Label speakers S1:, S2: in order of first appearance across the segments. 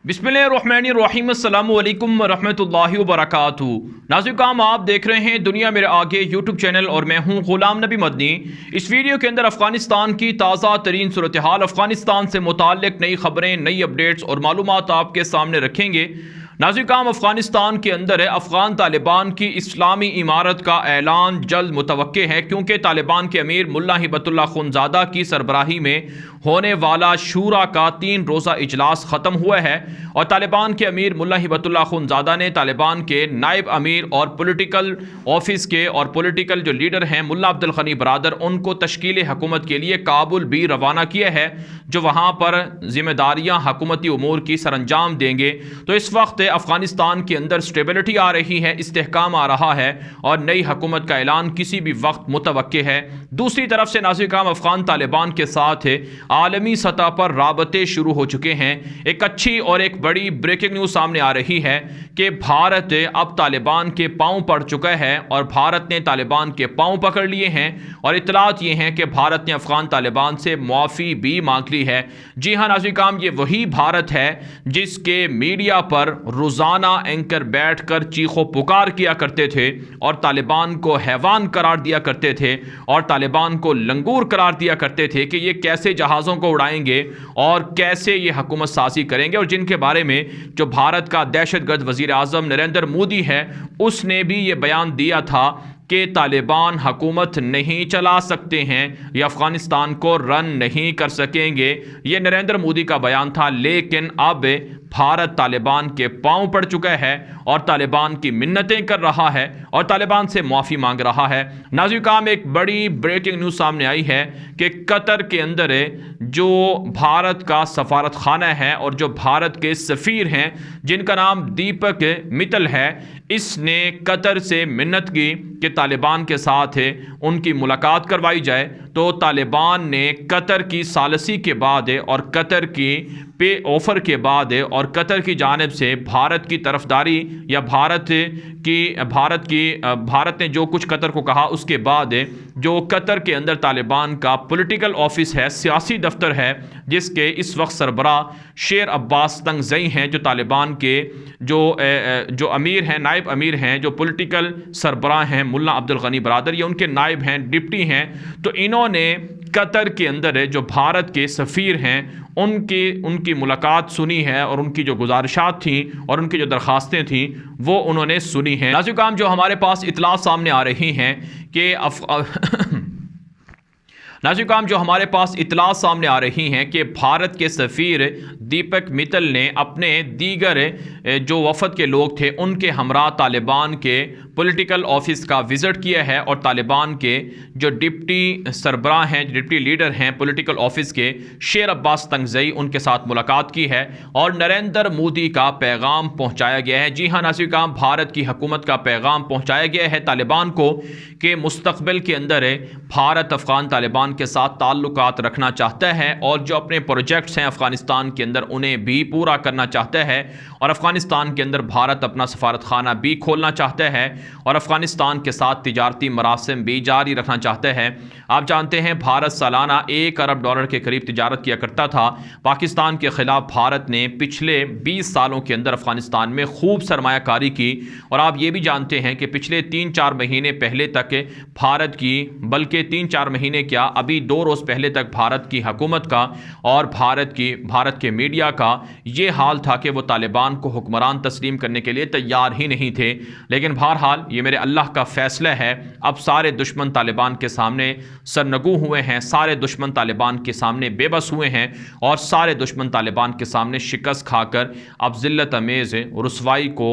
S1: बिस्मिल्लाहिर्रहमानिर्रहीम अस्सलामु अलैकुम रहमतुल्लाहि व बरकातुहू। नाज़रीन, आप देख रहे हैं दुनिया मेरे आगे यूट्यूब चैनल और मैं हूं गुलाम नबी मदनी। इस वीडियो के अंदर अफ़गानिस्तान की ताज़ा तरीन सूरत हाल, अफ़गानिस्तान से मुताल्लिक़ नई खबरें, नई अपडेट्स और मालूमात आपके सामने रखेंगे। नाज़रीन, अफ़गानिस्तान के अंदर अफ़गान तालिबान की इस्लामी इमारत का ऐलान जल्द मुतवक्के है, क्योंकि तालिबान के अमीर मुल्ला हिबतुल्लाह खुनज़ादा की सरबराही में होने वाला शूरा का 3 रोज़ा इजलास ख़त्म हुआ है और तालिबान के अमीर मुल्ला हिबतुल्लाह खुनज़ादा ने तालिबान के नायब अमीर और पॉलिटिकल ऑफिस के और पॉलिटिकल जो लीडर हैं मुल्ला अब्दुल गनी बरादर, उनको तश्कील हुकूमत के लिए काबुल भी रवाना किया है, जो वहाँ पर जिम्मेदारियाँ हुकूमती उमूर की सरअंजाम देंगे। तो इस वक्त अफ़गानिस्तान के अंदर स्टेबिलिटी आ रही है, इस्तेहकाम आ रहा है और नई हुकूमत का ऐलान किसी भी वक्त मुतवक्के है। दूसरी तरफ से नाज़रीन, अफ़गान तालिबान के साथ आलमी सतह पर राबते शुरू हो चुके हैं। एक अच्छी और एक बड़ी ब्रेकिंग न्यूज़ सामने आ रही है कि भारत अब तालिबान के पांव पड़ चुका है और भारत ने तालिबान के पांव पकड़ लिए हैं और इतलात ये हैं कि भारत ने अफ़गान तालिबान से मुआफ़ी भी मांग ली है। जी हाँ नाज़रीन, ये वही भारत है जिसके मीडिया पर रोज़ाना एंकर बैठ कर चीखो पुकार किया करते थे और तालिबान को हैवान करार दिया करते थे और तालिबान को लंगूर करार दिया करते थे कि ये कैसे जहाज़ों को उड़ाएंगे और कैसे ये हुकूमत साजी करेंगे, और जिनके बारे में जो भारत का दहशतगर्द वज़ीर आज़म नरेंद्र मोदी है उसने भी ये बयान दिया था कि तालिबान हुकूमत नहीं चला सकते हैं, ये अफ़गानिस्तान को रन नहीं कर सकेंगे। ये नरेंद्र मोदी का बयान था, लेकिन अब भारत तालिबान के पांव पड़ चुका है और तालिबान की मिन्नतें कर रहा है और तालिबान से माफ़ी मांग रहा है। नाज़रीन, एक बड़ी ब्रेकिंग न्यूज़ सामने आई है कि कतर के अंदर जो भारत का सफारत खाना है और जो भारत के सफ़ीर हैं जिनका नाम दीपक मित्तल है, इसने कतर से मिन्नत की कि तालिबान के साथ उनकी मुलाकात करवाई जाए। तो तालिबान ने कतर की सालसी के बाद और कतर की पे ऑफ़र के बाद और कतर की जानिब से भारत की तरफदारी या भारत ने जो कुछ कतर को कहा उसके बाद जो कतर के अंदर तालिबान का पॉलिटिकल ऑफिस है, सियासी दफ्तर है, जिसके इस वक्त सरबरा शेर अब्बास तंगज़ई हैं, जो तालिबान के जो अमीर हैं, नायब अमीर हैं, जो पॉलिटिकल सरबरा हैं मुल्ला अब्दुल गनी बरादर, ये उनके नायब हैं, डिप्टी हैं। तो इन्होंने कतर के अंदर जो भारत के सफ़ीर हैं उनकी मुलाकात सुनी है और उनकी जो गुजारिशात थी और उनकी जो दरख्वास्तें थी वो उन्होंने सुनी हैं। नाज़रीन, जो हमारे पास इतला सामने आ रही हैं कि आ रही हैं कि भारत के सफ़ीर दीपक मित्तल ने अपने दीगर जो वफ़द के लोग थे उनके हमरा तालिबान के पॉलिटिकल ऑफिस का विज़िट किया है और तालिबान के जो डिप्टी सरबराह हैं, डिप्टी लीडर हैं पॉलिटिकल ऑफिस के, शेर अब्बास तंगज़ई, उनके साथ मुलाकात की है और नरेंद्र मोदी का पैगाम पहुँचाया गया है। जी हाँ नाज़रीन, भारत की हुकूमत का पैगाम पहुँचाया गया है तालिबान को कि मुस्तक़बिल के अंदर भारत अफ़गान तालिबान के साथ ताल्लुकात रखना चाहता है और जो अपने प्रोजेक्ट्स हैं अफ़गानिस्तान के अंदर उन्हें भी पूरा करना चाहता है और अफ़गानिस्तान के अंदर भारत अपना सफारत खाना भी खोलना चाहता है और अफ़गानिस्तान के साथ तिजारती मरासिम भी जारी रखना चाहता है। आप जानते हैं भारत सालाना $1 अरब के करीब तिजारत किया करता था पाकिस्तान के ख़िलाफ़। भारत ने पिछले 20 सालों के अंदर अफ़गानिस्तान में खूब सरमायाकारी की और आप ये भी जानते हैं कि पिछले 3-4 महीने पहले तक भारत की, बल्कि 3-4 महीने क्या, अभी 2 रोज़ पहले तक भारत की हुकूमत का और भारत के मीडिया का ये हाल था कि वो तालिबान को हुक्मरान तस्लीम करने के लिए तैयार ही नहीं थे। लेकिन बहरहाल ये मेरे अल्लाह का फ़ैसला है, अब सारे दुश्मन तालिबान के सामने सरनगू हुए हैं, सारे दुश्मन तालिबान के सामने बेबस हुए हैं और सारे दुश्मन तालिबान के सामने शिकस्त खाकर अब ज़िल्लत अमेज़ रुसवाई को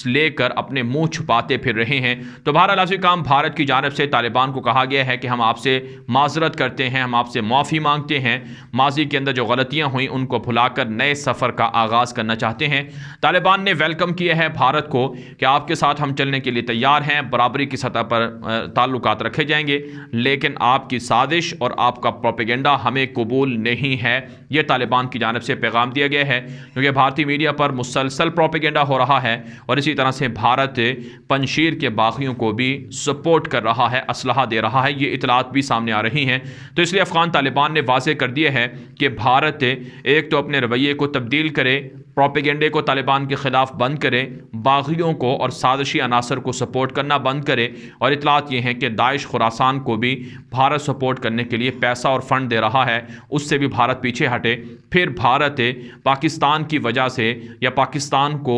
S1: लेकर अपने मुँह छुपाते फिर रहे हैं। तो बहरहाल काम भारत की जानिब से तालिबान को कहा गया है कि हम आपसे माज़रत करते हैं, हम आपसे माफ़ी मांगते हैं, माजी के अंदर जो गलतियां हुई उनको भुलाकर नए सफ़र का आगाज़ करना चाहते हैं। तालिबान ने वेलकम किया है भारत को कि आपके साथ हम चलने के लिए तैयार हैं, बराबरी की सतह पर ताल्लुकात रखे जाएंगे, लेकिन आपकी साजिश और आपका प्रोपेगेंडा हमें कबूल नहीं है। ये तालिबान की जानिब से पैगाम दिया गया है, क्योंकि भारतीय मीडिया पर मुसलसल प्रोपेगेंडा हो रहा है और इसी तरह से भारत पंजशीर के बागियों को भी सपोर्ट कर रहा है, असलहा दे रहा है। ये इतलात भी सामने आ रही हैं। तो इसलिए अफ़गान तालिबान ने वाज़ेह कर दिया है कि भारत एक तो अपने रवैये को तब्दील करे, प्रोपेगेंडे को तालिबान के ख़िलाफ़ बंद करे, बागियों को और साजिशी अनासर को सपोर्ट करना बंद करे, और इतलात ये हैं कि दाइश खुरासान को भी भारत सपोर्ट करने के लिए पैसा और फंड दे रहा है, उससे भी भारत पीछे हटे। फिर भारत पाकिस्तान की वजह से या पाकिस्तान को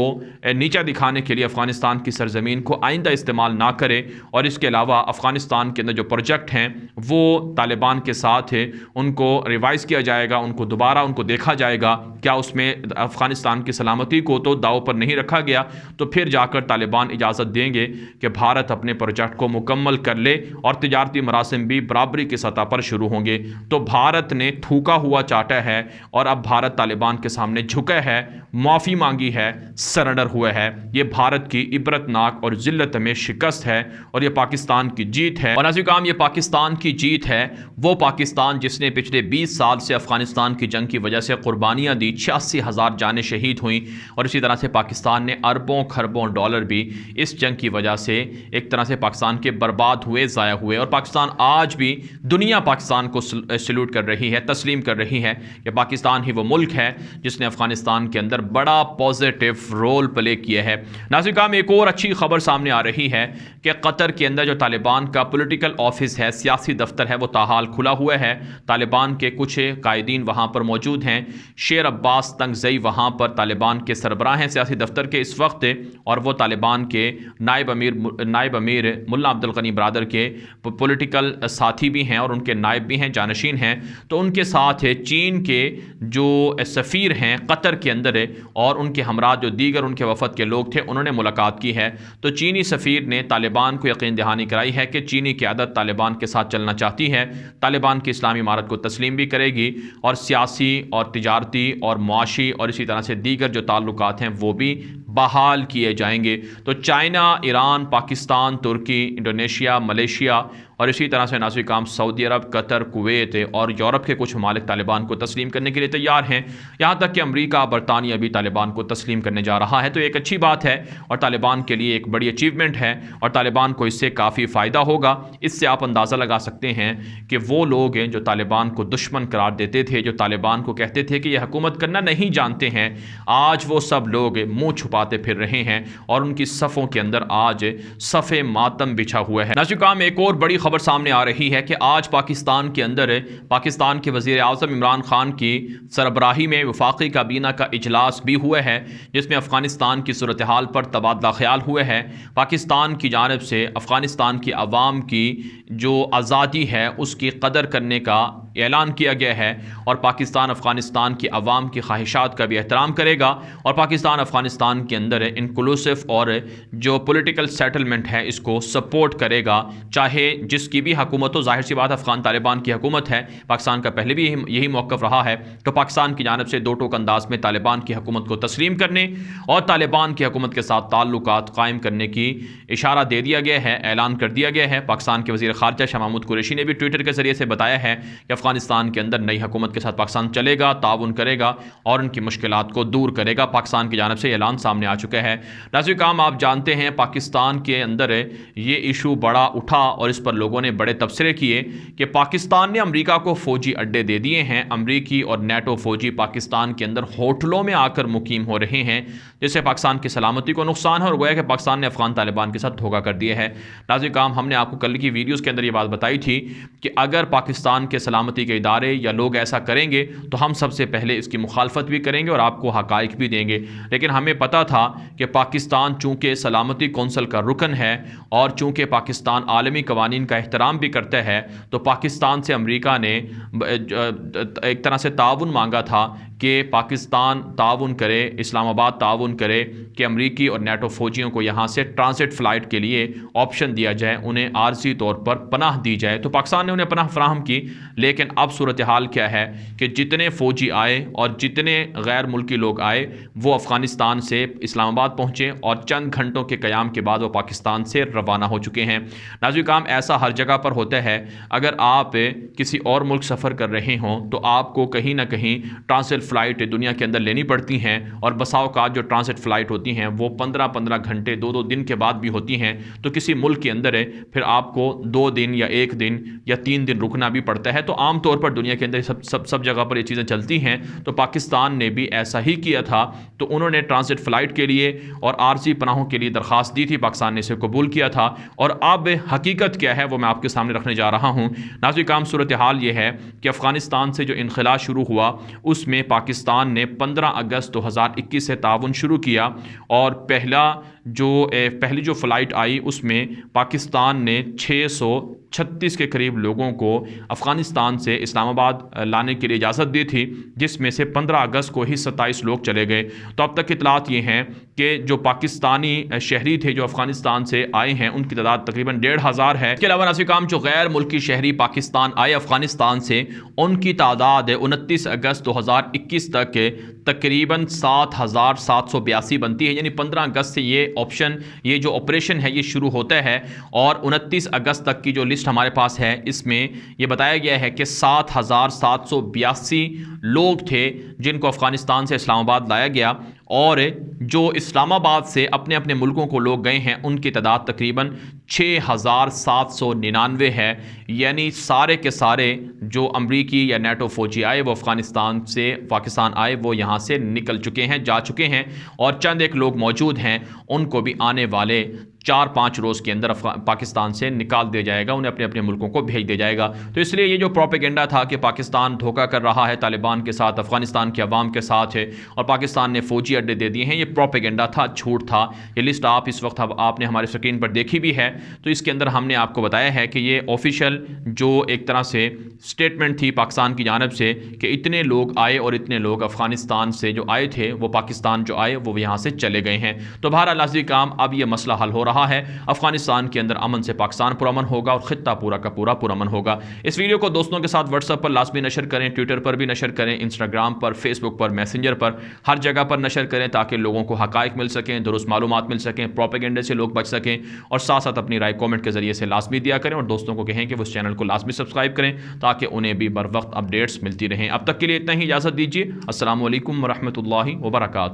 S1: नीचा दिखाने के लिए अफ़गानिस्तान की सरजमीन को आइंदा इस्तेमाल ना करे, और इसके अलावा अफ़गानिस्तान के अंदर जो प्रोजेक्ट हैं वो तालिबान के साथ है उनको रिवाइज़ किया जाएगा, उनको दोबारा उनको देखा जाएगा क्या उसमें अफ़गानिस्तान की सलामती को तो दाव पर नहीं रखा गया, तो फिर जाकर तालिबान इजाज़त देंगे कि भारत अपने प्रोजेक्ट को मुकम्मल कर ले और तिजारती मरासिम भी बराबरी की सतह पर शुरू होंगे। तो भारत ने थूका हुआ चाटा है और अब भारत तालिबान के सामने झुका है, माफ़ी मांगी है, सरेंडर हुआ है। ये भारत की इबरतनाक और जिल्लत में शिकस्त है और ये पाकिस्तान की जीत है। और नाज़रीन, ये पाकिस्तान की जीत है, वो पाकिस्तान जिसने पिछले 20 साल से अफ़गानिस्तान की जंग की वजह से कुर्बानियाँ दी, 86,000 जानें शहीद हुई, और इसी तरह से पाकिस्तान ने अरबों खरबों डॉलर भी इस जंग की वजह से एक तरह से पाकिस्तान के बर्बाद हुए, ज़ाया हुए। और पाकिस्तान आज भी दुनिया पाकिस्तान को सल्यूट कर रही है, तस्लीम कर रही है कि पाकिस्तान ही वो मुल्क है जिसने अफ़गानिस्तान के अंदर बड़ा पॉजिटिव रोल प्ले किया है। नाज़रीन, एक और अच्छी खबर सामने आ रही है कि कतर के अंदर जो तालिबान का पॉलिटिकल ऑफिस है, सियासी दफ्तर है, वो ताहाल खुला हुआ है। तालिबान के कुछ कायदीन वहाँ पर मौजूद हैं। शेर अब्बास तंगज़ई वहाँ पर तालिबान के सरबराह हैं सियासी दफ्तर के इस वक्त, और वो तालिबान के नायब अमीर मुल्ला अब्दुल गनी बरादर के पॉलिटिकल साथी भी हैं और उनके नायब भी हैं, जानशीन हैं। तो उनके साथ चीन के जो सफ़ीर हैं कतर के अंदर और उनके हमरा जो दीगर उनके वफद के लोग थे, उन्होंने मुलाकात की है। तो चीनी सफ़ीर ने तालिबान को यकीन दहानी कराई है कि चीनी क़यादत तालिबान के साथ चलना चाहती है, तालिबान की इस्लामी इमारत को तस्लीम भी करेगी और सियासी और तिजारती और मुआशी और इसी तरह से दीगर जो ताल्लुकात हैं वो भी बहाल किए जाएंगे। तो चाइना, ईरान, पाकिस्तान, तुर्की, इंडोनेशिया, मलेशिया और इसी तरह से नाज़रीन काम सऊदी अरब, कतर, कुवैत और यूरोप के कुछ ममालिक तालिबान को तस्लीम करने के लिए तैयार हैं। यहाँ तक कि अमरीका, बरतानिया भी तालिबान को तस्लीम करने जा रहा है। तो एक अच्छी बात है और तालिबान के लिए एक बड़ी अचीवमेंट है और तालिबान को इससे काफ़ी फ़ायदा होगा। इससे आप अंदाज़ा लगा सकते हैं कि वो लोग हैं जो तालिबान को दुश्मन करार देते थे, जो तालिबान को कहते थे कि ये हुकूमत करना नहीं जानते हैं, आज वो सब लोग मुँह छुपाते फिर रहे हैं और उनकी सफ़ों के अंदर आज सफ़े मातम बिछा हुआ है। नाज़रीन काम एक और बड़ी खबर सामने आ रही है कि आज पाकिस्तान के अंदर पाकिस्तान के वज़ीर आज़म इमरान खान की सरबराही में वफाकी काबीना का इजलास भी हुआ है, जिसमें अफ़गानिस्तान की सूरत हाल पर तबादला ख्याल हुए है। पाकिस्तान की जानिब से अफ़गानिस्तान की आवाम की जो आज़ादी है उसकी कदर करने का ऐलान किया गया है और पाकिस्तान अफ़गानिस्तान की आवाम की ख्वाहिशात का भी एहतराम करेगा और पाकिस्तान अफ़गानिस्तान के अंदर इंक्लूसिव और जो पॉलिटिकल सेटलमेंट है इसको सपोर्ट करेगा, चाहे जिसकी भी हुकूमत हो। जाहिर सी बात अफ़गान तालिबान की हुकूमत है, पाकिस्तान का पहले भी यही मौक़िफ़ रहा है। तो पाकिस्तान की जानिब से दो टोक अंदाज में तालिबान की हुकूमत को तस्लीम करने और तालिबान की हुकूमत के साथ ताल्लुकात कायम करने की इशारा दे दिया गया है, ऐलान कर दिया गया है। पाकिस्तान के वज़ीर ख़ारिजा शाह महमूद कुरैशी ने भी ट्विटर के ज़रिए से बताया है कि अफ़गानिस्तान के अंदर नई हुकूमत के साथ पाकिस्तान चलेगा, ताउन करेगा और उनकी मुश्किलात को दूर करेगा। पाकिस्तान की जानिब से ऐलान सामने आ चुका है। नाज़रीन काम आप जानते हैं पाकिस्तान के अंदर ये इशू बड़ा उठा और इस पर लोगों ने बड़े तबसरे किए कि पाकिस्तान ने अमेरिका को फ़ौजी अड्डे दे दिए हैं, अमरीकी और नेटो फ़ौजी पाकिस्तान के अंदर होटलों में आकर मुकीम हो रहे हैं, जिससे पाकिस्तान की सलामती को नुकसान है और गोया कि पाकिस्तान ने अफ़गान तालिबान के साथ धोखा कर दिया है। नाज़रीन काम हमने आपको कल की वीडियोज़ के अंदर ये बात बताई थी कि अगर पाकिस्तान के सलामती के इदारे या लोग ऐसा करेंगे तो हम सबसे पहले इसकी मुखालफत भी करेंगे और आपको हक़ाइक़ भी देंगे। लेकिन हमें पता था कि पाकिस्तान चूँकि सलामती कौंसल का रुकन है और चूँकि पाकिस्तान आलमी कवानीन का एहतराम भी करता है, तो पाकिस्तान से अमेरिका ने एक तरह से ताउन मांगा था कि पाकिस्तान ताउन करे, इस्लामाबाद ताउन करे कि अमरीकी और नेटो फ़ौजियों को यहाँ से ट्रांसिट फ़्लाइट के लिए ऑप्शन दिया जाए, उन्हें आर्जी तौर पर पनाह दी जाए। तो पाकिस्तान ने उन्हें पनाह फराहम की, लेकिन अब सूरत हाल क्या है कि जितने फ़ौजी आए और जितने गैर मुल्की लोग आए वो अफ़गानिस्तान से इस्लामाबाद पहुँचे और चंद घंटों के क़याम के बाद वो पाकिस्तान से रवाना हो चुके हैं। नाज़रीन काम ऐसा हर जगह पर होता है, अगर आप किसी और मुल्क सफ़र कर रहे हों तो आपको कहीं ना कहीं ट्रांसिट फ़्लाइट दुनिया के अंदर लेनी पड़ती हैं और बसाव का जो ट्रांसिट फ़्लाइट होती हैं वो 15-15 घंटे 2-2 दिन के बाद भी होती हैं। तो किसी मुल्क के अंदर है फिर आपको 2 दिन या 1 दिन या 3 दिन रुकना भी पड़ता है। तो आम तौर पर दुनिया के अंदर सब जगह पर ये चीज़ें चलती हैं। तो पाकिस्तान ने भी ऐसा ही किया था। तो उन्होंने ट्रांसिट फ़्लाइट के लिए और आर्जी पनाहों के लिए दरख्वास्त दी थी, पाकिस्तान ने इसे कबूल किया था। और अब हकीकत क्या है वो मैं आपके सामने रखने जा रहा हूँ। नाज़रीन काम सूरत हाल ये है कि अफ़गानिस्तान से जो इनख़िला शुरू हुआ उसमें पाकिस्तान ने 15 अगस्त 2021 से ताउन शुरू किया और पहली जो फ़्लाइट आई उसमें पाकिस्तान ने 636 के करीब लोगों को अफ़गानिस्तान से इस्लामाबाद लाने के लिए इजाज़त दी थी, जिसमें से 15 अगस्त को ही 27 लोग चले गए। तो अब तक इतलात ये हैं कि जो पाकिस्तानी शहरी थे जो अफ़गानिस्तान से आए हैं उनकी तादाद तकरीबन 1500 है। इसके अलावा नाज़रीन काम जो गैर मुल्की शहरी पाकिस्तान आए अफ़गानिस्तान से उनकी तादाद 29 अगस्त 2021 तक तकरीबन 7782 बनती है। यानी 15 अगस्त से ये जो ऑपरेशन है ये शुरू होता है और 29 अगस्त तक की जो लिस्ट हमारे पास है इसमें ये बताया गया है कि 7782 लोग थे जिनको अफ़गानिस्तान से इस्लामाबाद लाया गया और जो इस्लामाबाद से अपने अपने मुल्कों को लोग गए हैं उनकी तादाद तकरीबन 6799 है। यानी सारे के सारे जो अमरीकी या नेटो फ़ौजी आए वो अफ़गानिस्तान से पाकिस्तान आए वो यहाँ से निकल चुके हैं, जा चुके हैं और चंद एक लोग मौजूद हैं उनको भी आने वाले 4-5 रोज़ के अंदर पाकिस्तान से निकाल दिया जाएगा, उन्हें अपने अपने मुल्कों को भेज दिया जाएगा। तो इसलिए ये जो प्रोपेगेंडा था कि पाकिस्तान धोखा कर रहा है तालिबान के साथ, अफ़गानिस्तान के अवाम के साथ है और पाकिस्तान ने फ़ौजी अड्डे दे दिए हैं, ये प्रोपेगेंडा था, झूठ था। ये लिस्ट आप इस वक्त आपने हमारे स्क्रीन पर देखी भी है। तो इसके अंदर हमने आपको बताया है कि ये ऑफिशियल जो एक तरह से स्टेटमेंट थी पाकिस्तान की जानब से कि इतने लोग आए और इतने लोग अफ़गानिस्तान से जो आए थे वो पाकिस्तान जो आए वो यहाँ से चले गए हैं। तो बहरहाल नाज़रीन काम अब ये मसला हल हो रहा है। अफगानिस्तान के अंदर अमन से पाकिस्तान पुरअमन होगा और खित्ता पूरा का पूरा पुरअमन होगा। इस वीडियो को दोस्तों के साथ व्हाट्सएप पर लाजमी नशर करें, ट्विटर पर भी नशर करें, इंस्टाग्राम पर, फेसबुक पर, मैसेंजर पर, हर जगह पर नशर करें ताकि लोगों को हकाइक मिल सकें, दुरुस्त मालूमात मिल सकें, प्रोपेगेंडे से लोग बच सकें और साथ साथ अपनी राय कॉमेंट के जरिए से लाजमी दिया करें और दोस्तों को कहें कि वो इस चैनल को लाजमी सब्सक्राइब करें ताकि उन्हें भी बर वक्त अपडेट्स मिलती रहें। अब तक के लिए इतना ही, इजाज़त दीजिए। अस्सलामु अलैकुम वरहमतुल्लाहि वबरकातुहू।